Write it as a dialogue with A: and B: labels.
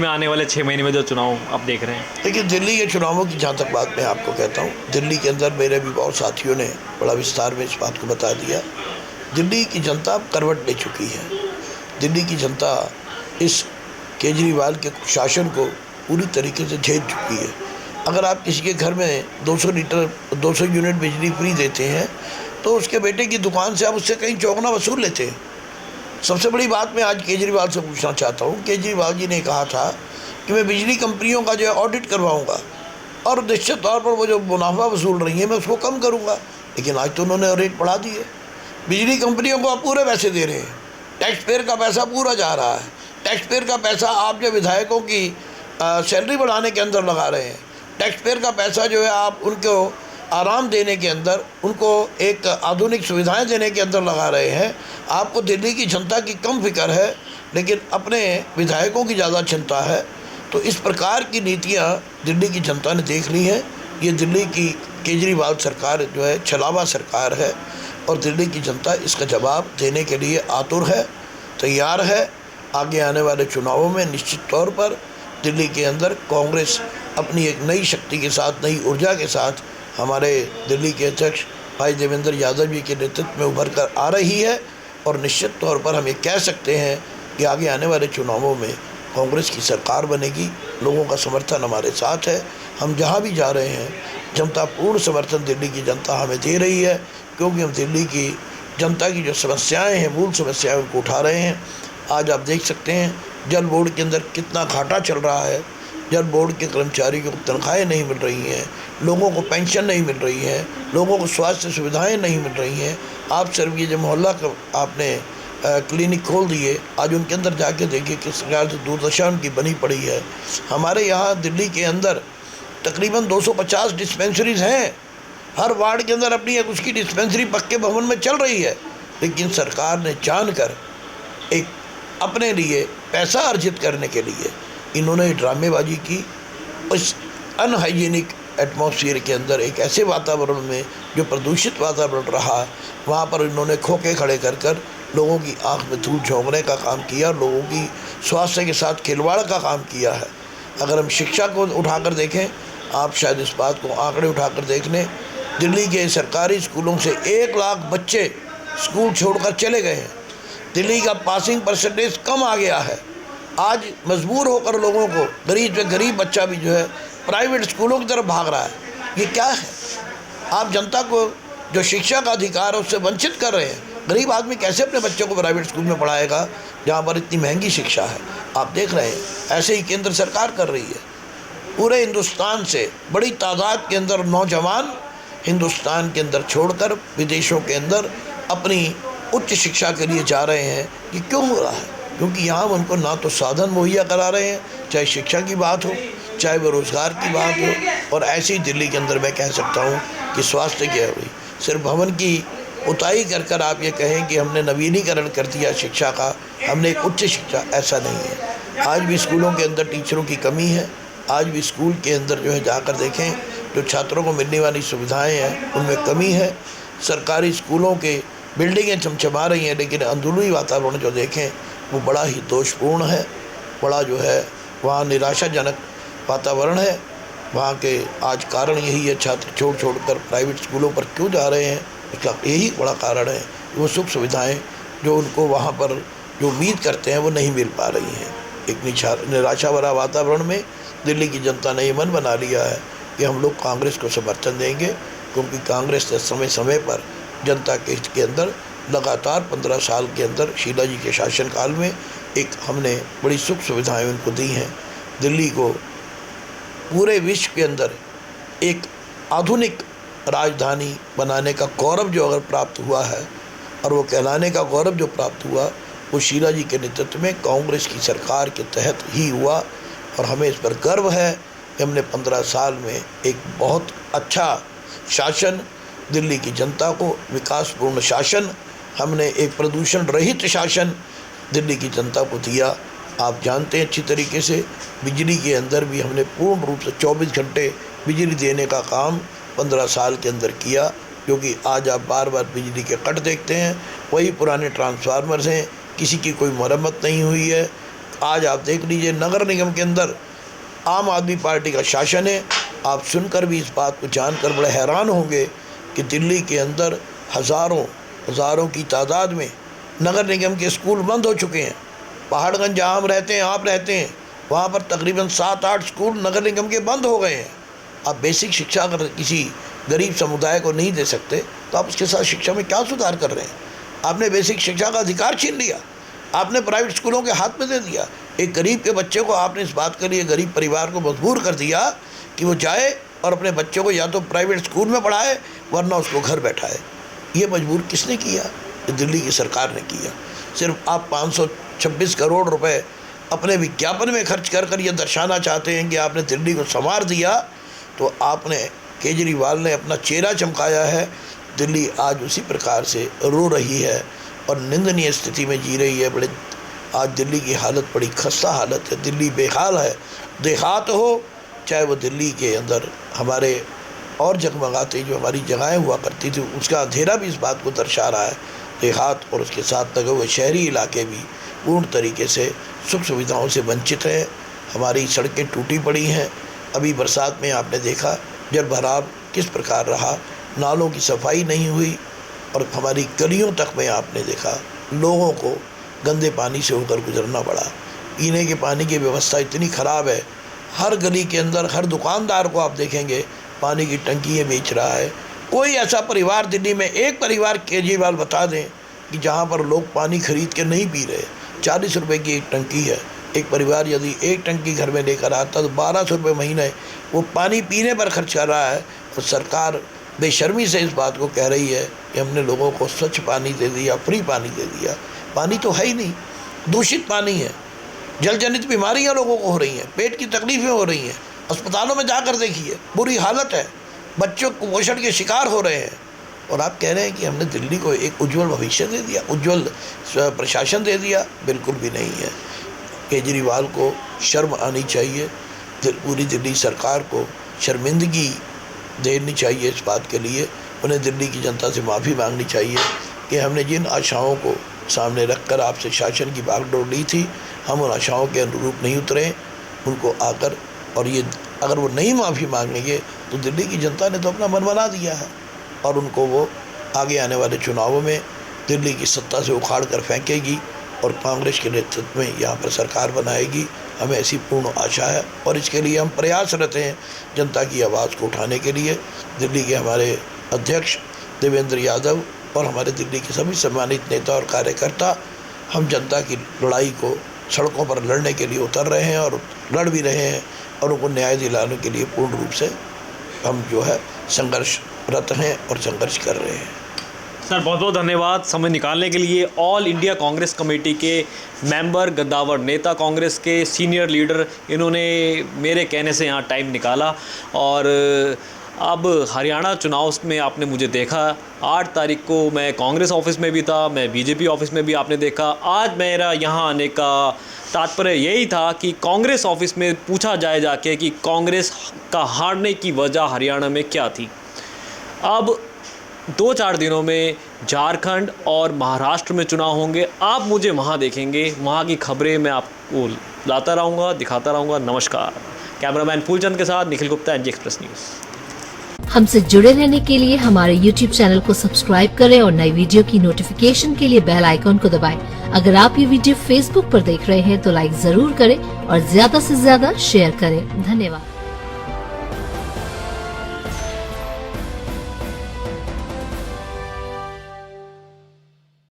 A: में आने वाले 6 महीने में जो चुनाव आप देख रहे हैं?
B: देखिए, दिल्ली के चुनावों की जहाँ तक बात मैं आपको कहता हूँ, दिल्ली के अंदर मेरे भी बहुत साथियों ने बड़ा विस्तार में इस बात को बता दिया। दिल्ली की जनता अब करवट ले चुकी है। दिल्ली की जनता इस केजरीवाल के शासन को पूरी तरीके से झेल चुकी है। अगर आप किसी के घर में 200 यूनिट बिजली फ्री देते हैं तो उसके बेटे की दुकान से आप उससे कहीं चौगुना वसूल लेते हैं। सबसे बड़ी बात मैं आज केजरीवाल से पूछना चाहता हूँ। केजरीवाल जी ने कहा था कि मैं बिजली कंपनियों का जो है ऑडिट करवाऊँगा और निश्चित तौर पर वो जो मुनाफा वसूल रही है मैं उसको कम करूँगा, लेकिन आज तो उन्होंने रेट बढ़ा दी है। बिजली कंपनियों को आप पूरे पैसे दे रहे हैं, टैक्स पेयर का पैसा पूरा जा रहा है। टैक्स पेयर का पैसा आप जो विधायकों की सैलरी बढ़ाने के अंदर लगा रहे हैं। टैक्स पेयर का पैसा जो है आप उनको आराम देने के अंदर, उनको एक आधुनिक सुविधाएं देने के अंदर लगा रहे हैं। आपको दिल्ली की जनता की कम फिक्र है, लेकिन अपने विधायकों की ज़्यादा चिंता है। तो इस प्रकार की नीतियां दिल्ली की जनता ने देख ली हैं। ये दिल्ली की केजरीवाल सरकार जो है छलावा सरकार है और दिल्ली की जनता इसका जवाब देने के लिए आतुर है, तैयार है। आगे आने वाले चुनावों में निश्चित तौर पर दिल्ली के अंदर कांग्रेस अपनी एक नई शक्ति के साथ, नई ऊर्जा के साथ हमारे दिल्ली के अध्यक्ष भाई देवेंद्र यादव जी के नेतृत्व में उभर कर आ रही है। और निश्चित तौर पर हम ये कह सकते हैं कि आगे आने वाले चुनावों में कांग्रेस की सरकार बनेगी। लोगों का समर्थन हमारे साथ है। हम जहाँ भी जा रहे हैं जनता पूर्ण समर्थन दिल्ली की जनता हमें दे रही है, क्योंकि हम दिल्ली की जनता की जो समस्याएं हैं, मूल समस्याएं उनको उठा रहे हैं। आज आप देख सकते हैं जल बोर्ड के अंदर कितना घाटा चल रहा है। जल बोर्ड के कर्मचारियों को तनख्वाहें नहीं मिल रही हैं, लोगों को पेंशन नहीं मिल रही है, लोगों को स्वास्थ्य सुविधाएं नहीं मिल रही हैं। आप सिर्फ ये जो मोहल्ला का आपने क्लिनिक खोल दिए, आज उनके अंदर जाके देखिए किस प्रकार से दुर्दशा उनकी बनी पड़ी है। हमारे यहाँ दिल्ली के अंदर तकरीबन 250 डिस्पेंसरीज़ हैं। हर वार्ड के अंदर अपनी एक उसकी डिस्पेंसरी पक्के भवन में चल रही है, लेकिन सरकार ने जानकर एक अपने लिए पैसा अर्जित करने के लिए इन्होंने ड्रामेबाजी की। उस अनहाइजीनिक एटमॉस्फेयर के अंदर, एक ऐसे वातावरण में जो प्रदूषित वातावरण रहा, वहाँ पर इन्होंने खोखे खड़े कर लोगों की आंख में धूल झोंकने का काम किया, लोगों की स्वास्थ्य के साथ खिलवाड़ का काम किया है। अगर हम शिक्षा को उठाकर देखें, आप शायद इस बात को आंकड़े उठाकर देख लें, दिल्ली के सरकारी स्कूलों से 1 लाख बच्चे स्कूल छोड़कर चले गए हैं। दिल्ली का पासिंग परसेंटेज कम आ गया है। आज मजबूर होकर लोगों को, गरीब से गरीब बच्चा भी जो है प्राइवेट स्कूलों की तरफ भाग रहा है। ये क्या है? आप जनता को जो शिक्षा का अधिकार है उससे वंचित कर रहे हैं। गरीब आदमी कैसे अपने बच्चों को प्राइवेट स्कूल में पढ़ाएगा जहाँ पर इतनी महंगी शिक्षा है? आप देख रहे हैं ऐसे ही केंद्र सरकार कर रही है। पूरे हिंदुस्तान से बड़ी तादाद के अंदर नौजवान हिंदुस्तान के अंदर छोड़कर विदेशों के अंदर अपनी उच्च शिक्षा के लिए जा रहे हैं। ये क्यों हो रहा है? क्योंकि यहाँ हम उनको ना तो साधन मुहैया करा रहे हैं, चाहे शिक्षा की बात हो, चाहे बेरोज़गार की बात हो। और ऐसी दिल्ली के अंदर मैं कह सकता हूँ कि स्वास्थ्य की हुई सिर्फ भवन की उताई कर आप ये कहें कि हमने नवीनीकरण कर दिया शिक्षा का, हमने एक उच्च शिक्षा, ऐसा नहीं है। आज भी स्कूलों के अंदर टीचरों की कमी है। आज भी स्कूल के अंदर जो है जाकर देखें, जो छात्रों को मिलने वाली सुविधाएँ हैं उनमें कमी है। सरकारी स्कूलों के बिल्डिंगें चमचमा रही हैं, लेकिन अंदरूनी वातावरण जो देखें वो बड़ा ही दोषपूर्ण है। बड़ा जो है वहाँ निराशाजनक वातावरण है। वहाँ के आज कारण यही है, छात्र छोड़ कर प्राइवेट स्कूलों पर क्यों जा रहे हैं, उसका यही बड़ा कारण है। वो सुख सुविधाएं जो उनको वहाँ पर जो उम्मीद करते हैं वो नहीं मिल पा रही हैं। एक निराशा भरा वातावरण में दिल्ली की जनता ने ये मन बना लिया है कि हम लोग कांग्रेस को समर्थन देंगे, क्योंकि कांग्रेस ने समय समय पर जनता के अंदर लगातार 15 साल के अंदर शीला जी के शासनकाल में एक हमने बड़ी सुख सुविधाएं उनको दी हैं। दिल्ली को पूरे विश्व के अंदर एक आधुनिक राजधानी बनाने का गौरव जो अगर प्राप्त हुआ है, और वो कहलाने का गौरव जो प्राप्त हुआ, वो शीला जी के नेतृत्व में कांग्रेस की सरकार के तहत ही हुआ। और हमें इस पर गर्व है कि हमने 15 साल में एक बहुत अच्छा शासन, दिल्ली की जनता को विकासपूर्ण शासन, हमने एक प्रदूषण रहित शासन दिल्ली की जनता को दिया। आप जानते हैं अच्छी तरीके से बिजली के अंदर भी हमने पूर्ण रूप से 24 घंटे बिजली देने का काम 15 साल के अंदर किया, क्योंकि आज आप बार बार बिजली के कट देखते हैं, वही पुराने ट्रांसफार्मर्स हैं, किसी की कोई मरम्मत नहीं हुई है। आज आप देख लीजिए नगर निगम के अंदर आम आदमी पार्टी का शासन है। आप सुनकर भी इस बात को जानकर बड़े हैरान होंगे कि दिल्ली के अंदर हज़ारों की तादाद में नगर निगम के स्कूल बंद हो चुके हैं। पहाड़गंज जहाँ हम रहते हैं, आप रहते हैं, वहाँ पर तकरीबन 7-8 स्कूल नगर निगम के बंद हो गए हैं। आप बेसिक शिक्षा अगर किसी गरीब समुदाय को नहीं दे सकते तो आप उसके साथ शिक्षा में क्या सुधार कर रहे हैं? आपने बेसिक शिक्षा का अधिकार छीन लिया, आपने प्राइवेट स्कूलों के हाथ में दे दिया। एक गरीब के बच्चे को आपने इस बात के लिए गरीब परिवार को मजबूर कर दिया कि वो जाए और अपने बच्चों को या तो प्राइवेट स्कूल में पढ़ाए वरना उसको घर बैठाए। ये मजबूर किसने किया? ये दिल्ली की सरकार ने किया। सिर्फ आप 526 करोड़ रुपए अपने विज्ञापन में खर्च कर ये दर्शाना चाहते हैं कि आपने दिल्ली को संवार दिया, तो आपने केजरीवाल ने अपना चेहरा चमकाया है। दिल्ली आज उसी प्रकार से रो रही है और निंदनीय स्थिति में जी रही है। आज दिल्ली की हालत बड़ी खस्ता हालत है। दिल्ली बेहाल है। देहात हो चाहे वो दिल्ली के अंदर हमारे और जगमगाते जो हमारी जगहें हुआ करती थी, उसका अंधेरा भी इस बात को दर्शा रहा है। देहात और उसके साथ लगे हुए शहरी इलाके भी पूर्ण तरीके से सुख सुविधाओं से वंचित हैं। हमारी सड़कें टूटी पड़ी हैं। अभी बरसात में आपने देखा जलभराव किस प्रकार रहा, नालों की सफाई नहीं हुई और हमारी गलियों तक में आपने देखा लोगों को गंदे पानी से होकर गुजरना पड़ा। पीने के पानी की व्यवस्था इतनी ख़राब है, हर गली के अंदर हर दुकानदार को आप देखेंगे पानी की टंकियाँ बेच रहा है। कोई ऐसा परिवार दिल्ली में, एक परिवार केजरीवाल बता दें कि जहाँ पर लोग पानी खरीद के नहीं पी रहे। 40 रुपये की एक टंकी है। एक परिवार यदि एक टंकी घर में लेकर आता तो 1200 रुपये महीने वो पानी पीने पर खर्च कर रहा है। तो सरकार बेशर्मी से इस बात को कह रही है कि हमने लोगों को स्वच्छ पानी दे दिया, फ्री पानी दे दिया। पानी तो है ही नहीं, दूषित पानी है। जल जनित बीमारियां लोगों को हो रही हैं, पेट की तकलीफ़ें हो रही हैं। अस्पतालों में जाकर देखिए, बुरी हालत है, बच्चों कुपोषण के शिकार हो रहे हैं। और आप कह रहे हैं कि हमने दिल्ली को एक उज्जवल भविष्य दे दिया, उज्जवल प्रशासन दे दिया। बिल्कुल भी नहीं है। केजरीवाल को शर्म आनी चाहिए। पूरी दिल्ली सरकार को शर्मिंदगी देनी चाहिए इस बात के लिए। उन्हें दिल्ली की जनता से माफ़ी मांगनी चाहिए कि हमने जिन आशाओं को सामने रखकर आपसे शासन की बागडोर ली थी, हम उन आशाओं के अनुरूप नहीं उतरे। उनको आकर और ये अगर वो नहीं माफ़ी मांगेंगे तो दिल्ली की जनता ने तो अपना मन बना दिया है और उनको वो आगे आने वाले चुनावों में दिल्ली की सत्ता से उखाड़ कर फेंकेगी और कांग्रेस के नेतृत्व में यहाँ पर सरकार बनाएगी। हमें ऐसी पूर्ण आशा है और इसके लिए हम प्रयासरत हैं जनता की आवाज़ को उठाने के लिए। दिल्ली के हमारे अध्यक्ष देवेंद्र यादव और हमारे दिल्ली के सभी सम्मानित नेता और कार्यकर्ता हम जनता की लड़ाई को सड़कों पर लड़ने के लिए उतर रहे हैं और लड़ भी रहे हैं और उनको न्याय दिलाने के लिए पूर्ण रूप से हम जो है संघर्षरत हैं और संघर्ष कर रहे हैं।
A: सर बहुत बहुत धन्यवाद समय निकालने के लिए। ऑल इंडिया कांग्रेस कमेटी के मेंबर, गद्दावर नेता, कांग्रेस के सीनियर लीडर, इन्होंने मेरे कहने से यहाँ टाइम निकाला। और अब हरियाणा चुनाव में आपने मुझे देखा, 8 तारीख को मैं कांग्रेस ऑफिस में भी था, मैं बीजेपी ऑफिस में भी आपने देखा। आज मेरा यहाँ आने का तात्पर्य यही था कि कांग्रेस ऑफिस में पूछा जाए जाके कि कांग्रेस का हारने की वजह हरियाणा में क्या थी। अब 2-4 दिनों में झारखंड और महाराष्ट्र में चुनाव होंगे। आप मुझे वहाँ देखेंगे, वहाँ की खबरें मैं आपको लाता रहूँगा, दिखाता रहूँगा। नमस्कार। कैमरामैन फूलचंद के साथ Nikhil Gupta, NG express news.
C: हमसे जुड़े रहने के लिए हमारे YouTube चैनल को सब्सक्राइब करें और नई वीडियो की नोटिफिकेशन के लिए बेल आइकॉन को दबाएं। अगर आप ये वीडियो Facebook पर देख रहे हैं तो लाइक जरूर करें और ज्यादा से ज्यादा शेयर करें। धन्यवाद।